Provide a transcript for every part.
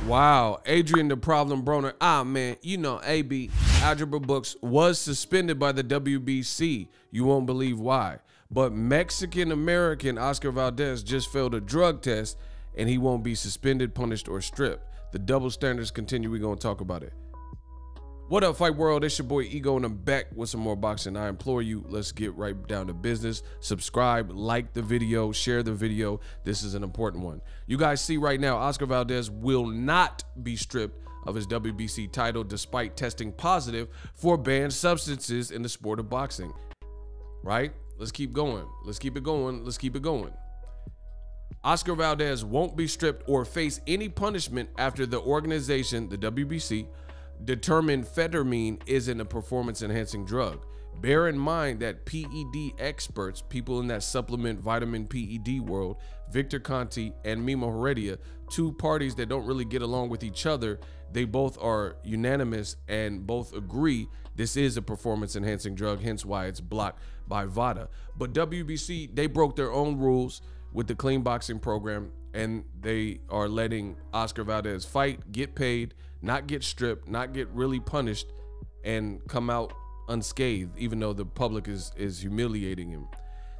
Wow, Adrien the Problem Broner. Ah, man, you know, AB, Algebra Books, was suspended by the WBC. You won't believe why. But Mexican-American Oscar Valdez just failed a drug test, and he won't be suspended, punished, or stripped. The double standards continue. We're going to talk about it. What up, Fight World? It's your boy Ego, and I'm back with some more boxing. I implore you, let's get right down to business. Subscribe, like the video, share the video. This is an important one. You guys see right now, Oscar Valdez will not be stripped of his WBC title despite testing positive for banned substances in the sport of boxing. Right? Let's keep going. Let's keep it going. Let's keep it going. Oscar Valdez won't be stripped or face any punishment after the organization, the WBC, determined phentermine isn't a performance-enhancing drug. Bear in mind that PED experts, people in that supplement vitamin PED world, Victor Conti and Mimo Heredia, two parties that don't really get along with each other, they both are unanimous and both agree this is a performance-enhancing drug, hence why it's blocked by VADA. But WBC, they broke their own rules with the clean boxing program, and they are letting Oscar Valdez fight, get paid, not get stripped, not get really punished, and come out unscathed, even though the public is humiliating him.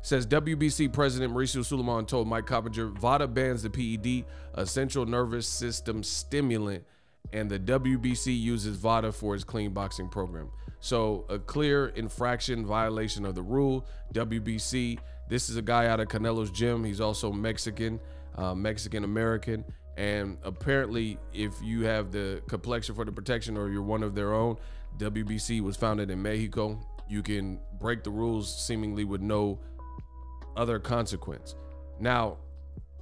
Says WBC President Mauricio Suleiman told Mike Coppinger, VADA bans the PED, a central nervous system stimulant, and the WBC uses VADA for its clean boxing program. So a clear infraction, violation of the rule. WBC, this is a guy out of Canelo's gym. He's also Mexican, Mexican-American. And apparently, if you have the complexion for the protection or you're one of their own, WBC was founded in Mexico. You can break the rules seemingly with no other consequence. Now,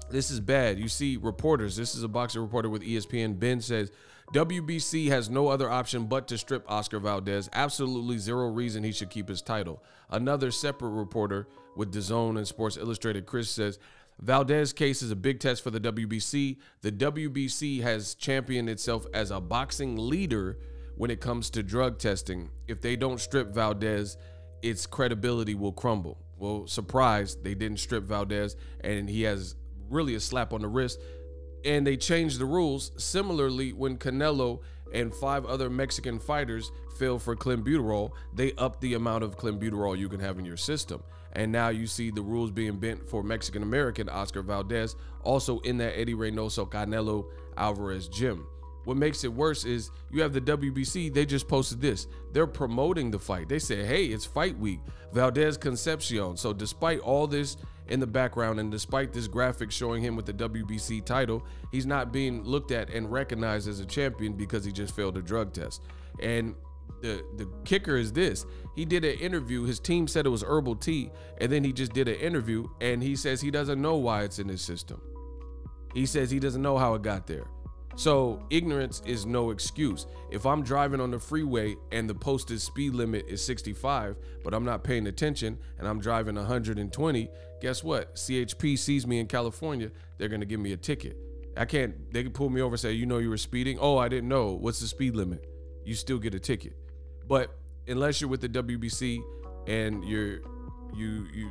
this is bad. You see reporters, this is a boxing reporter with ESPN, Ben says, WBC has no other option but to strip Oscar Valdez. Absolutely zero reason he should keep his title. Another separate reporter with DAZN and Sports Illustrated, Chris, says, Valdez case is a big test for the WBC. The WBC has championed itself as a boxing leader when it comes to drug testing. If they don't strip Valdez, its credibility will crumble. Well, surprise, they didn't strip Valdez, and he has really a slap on the wrist. And they changed the rules. Similarly, when Canelo and 5 other Mexican fighters failed for clenbuterol, they upped the amount of clenbuterol you can have in your system. And now you see the rules being bent for Mexican-American Oscar Valdez, also in that Eddie Reynoso Canelo Alvarez gym. What makes it worse is you have the WBC, they just posted this. They're promoting the fight. They said, hey, it's fight week, Valdez Concepcion. So despite all this in the background and despite this graphic showing him with the WBC title, he's not being looked at and recognized as a champion because he just failed a drug test. And the kicker is this. He did an interview. His team said it was herbal tea, and then he just did an interview, and he says he doesn't know why it's in his system. He says he doesn't know how it got there. So ignorance is no excuse. If I'm driving on the freeway and the posted speed limit is 65, but I'm not paying attention and I'm driving 120, guess what? CHP sees me in California, they're gonna give me a ticket. They can pull me over and say, you know you were speeding? Oh, I didn't know. What's the speed limit? You still get a ticket. But unless you're with the WBC and you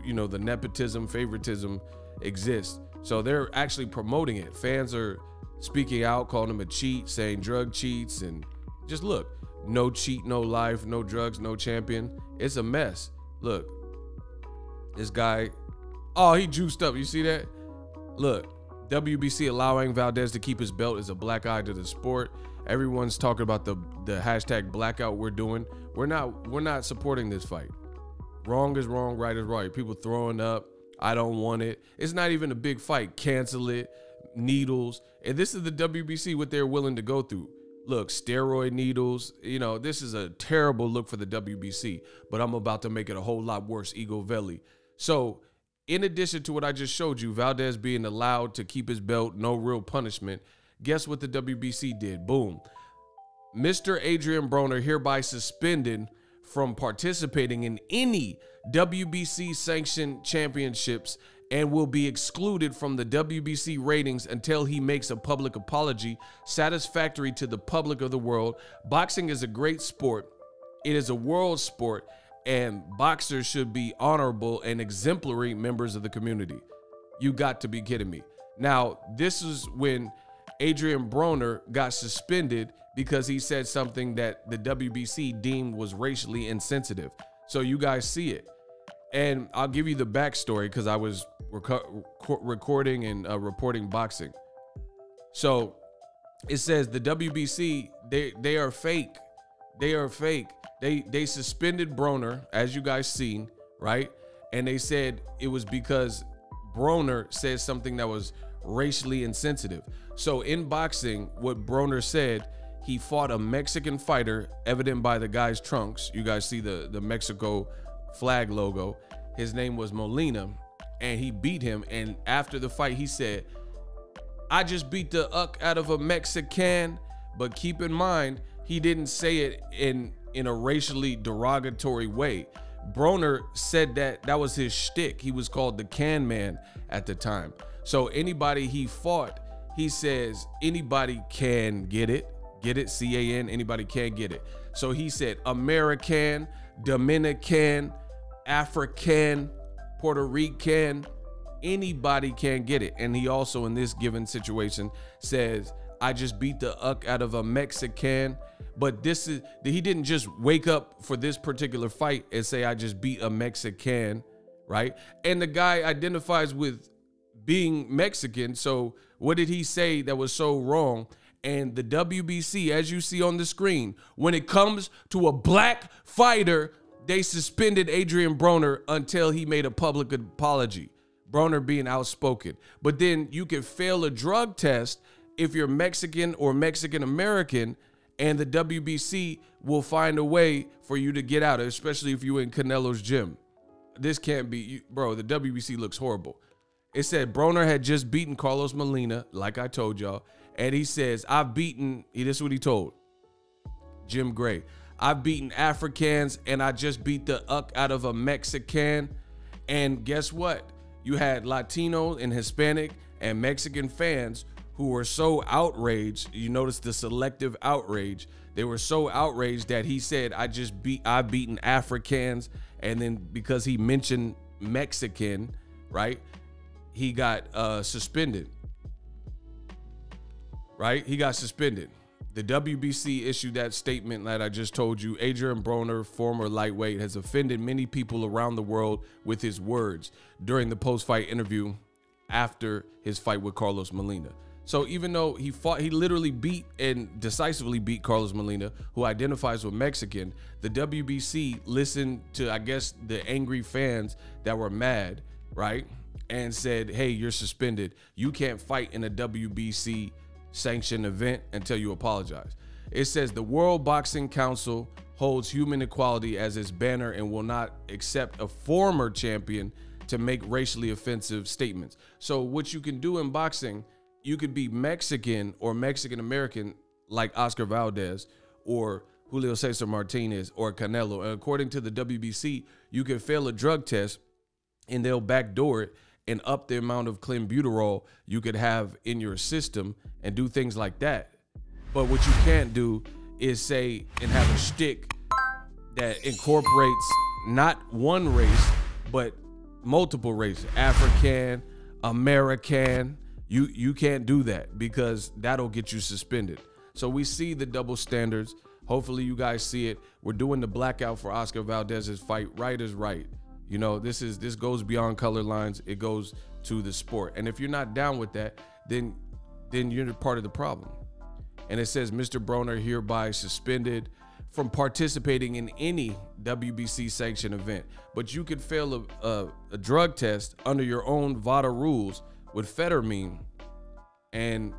know, the nepotism, favoritism exists. So they're actually promoting it. Fans are speaking out, calling him a cheat, saying drug cheats, and just look, no cheat, no life, no drugs, no champion. It's a mess. Look, this guy, oh, he juiced up. You see that? Look, WBC allowing Valdez to keep his belt is a black eye to the sport. Everyone's talking about the hashtag blackout we're doing. We're not supporting this fight. Wrong is wrong, right is right. People throwing up, I don't want it. It's not even a big fight. Cancel it, needles. And this is the WBC, what they're willing to go through. Look, steroid needles, you know, this is a terrible look for the WBC, but I'm about to make it a whole lot worse, Ego Veli. So in addition to what I just showed you, Valdez being allowed to keep his belt, no real punishment, guess what the WBC did? Boom. Mr. Adrien Broner hereby suspended from participating in any WBC sanctioned championships and will be excluded from the WBC ratings until he makes a public apology satisfactory to the public of the world. Boxing is a great sport. It is a world sport, and boxers should be honorable and exemplary members of the community. You got to be kidding me. Now, this is when Adrien Broner got suspended because he said something that the WBC deemed was racially insensitive. So you guys see it. And I'll give you the backstory because I was recording and reporting boxing. So it says the WBC, they are fake. They are fake. They suspended Broner, as you guys seen, right? And they said it was because Broner said something that was racially insensitive. So in boxing, what Broner said, he fought a Mexican fighter, evident by the guy's trunks. You guys see the Mexico flag logo. His name was Molina, and he beat him. And after the fight, he said, I just beat the uck out of a Mexican. But keep in mind, he didn't say it in a racially derogatory way. Broner said that was his shtick. He was called the Can Man at the time. So anybody he fought, he says anybody can get it. Get it? C-A-N, anybody can get it. So he said American, Dominican, African, Puerto Rican, anybody can get it. And he also, in this given situation, says, I just beat the uck out of a Mexican. But this is, he didn't just wake up for this particular fight and say, I just beat a Mexican, right? And the guy identifies with being Mexican. So what did he say that was so wrong? And the WBC, as you see on the screen, when it comes to a black fighter, they suspended Adrien Broner until he made a public apology. Broner being outspoken. But then you can fail a drug test if you're Mexican or Mexican American, and the WBC will find a way for you to get out, especially if you're in Canelo's gym. This can't be, bro, the WBC looks horrible. It said Broner had just beaten Carlos Molina, like I told y'all. And he says, I've beaten, this is what he told Jim Gray. I've beaten Africans and I just beat the uck out of a Mexican. And guess what? You had Latino and Hispanic and Mexican fans who were so outraged. You notice the selective outrage. They were so outraged that he said, I've beaten Africans. And then because he mentioned Mexican, right? He got suspended. Right? He got suspended. The WBC issued that statement that I just told you. Adrien Broner, former lightweight, has offended many people around the world with his words during the post-fight interview after his fight with Carlos Molina. So even though he fought, he literally beat and decisively beat Carlos Molina, who identifies with Mexican, the WBC listened to, I guess, the angry fans that were mad, right? And said, hey, you're suspended. You can't fight in a WBC sanctioned event until you apologize. It says the World Boxing Council holds human equality as its banner and will not accept a former champion to make racially offensive statements. So what you can do in boxing, you could be Mexican or Mexican American like Oscar Valdez or Julio Cesar Martinez or Canelo. And according to the WBC, you can fail a drug test and they'll backdoor it and up the amount of clenbuterol you could have in your system and do things like that. But what you can't do is say and have a shtick that incorporates not one race, but multiple races, African, American. You can't do that because that'll get you suspended. So we see the double standards. Hopefully you guys see it. We're doing the blackout for Oscar Valdez's fight. Right is right. You know, this goes beyond color lines. It goes to the sport. And if you're not down with that, then you're part of the problem. And it says Mr. Broner hereby suspended from participating in any WBC sanctioned event. But you could fail a drug test under your own VADA rules with phentermine and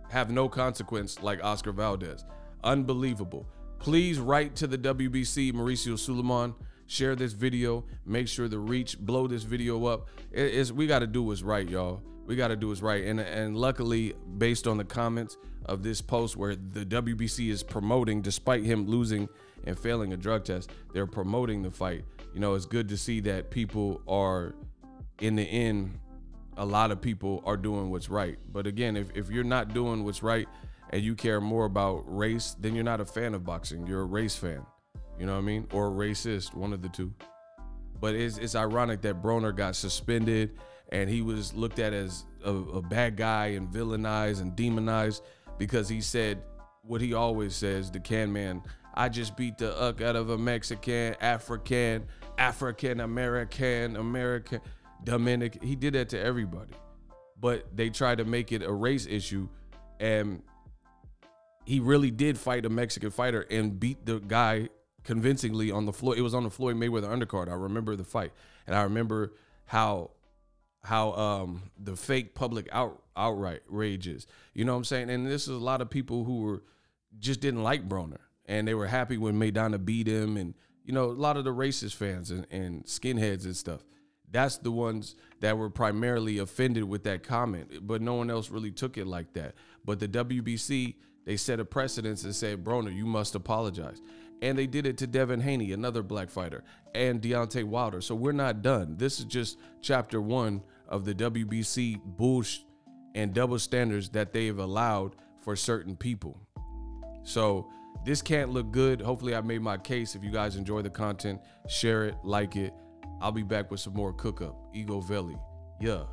have no consequence like Oscar Valdez. Unbelievable. Please write to the WBC, Mauricio Suleiman. Share this video. Make sure the reach, blow this video up. We got to do what's right, y'all. We got to do what's right. And luckily, based on the comments of this post where the WBC is promoting, despite him losing and failing a drug test, they're promoting the fight. You know, it's good to see that people are, in the end, a lot of people are doing what's right. But again, if you're not doing what's right and you care more about race, then you're not a fan of boxing. You're a race fan. You know what I mean? Or a racist, one of the two. But it's ironic that Broner got suspended and he was looked at as a bad guy and villainized and demonized because he said what he always says, the can man, I just beat the uck out of a Mexican, African, American, Dominican. He did that to everybody. But they tried to make it a race issue, and he really did fight a Mexican fighter and beat the guy convincingly on the floor. It was on the Floyd Mayweather undercard. I remember the fight, and I remember how the fake public outrage is. You know what I'm saying? And this is a lot of people who just didn't like Broner, and they were happy when MADIANA beat him, and you know, a lot of the racist fans and skinheads and stuff. That's the ones that were primarily offended with that comment, but no one else really took it like that. But the WBC, they set a precedence and said, Broner, you must apologize. And they did it to Devin Haney, another black fighter, and Deontay Wilder. So we're not done. This is just chapter 1 of the WBC bullshit and double standards that they've allowed for certain people. So this can't look good. Hopefully I made my case. If you guys enjoy the content, share it, like it. I'll be back with some more cook up. Ego Veli. Yeah.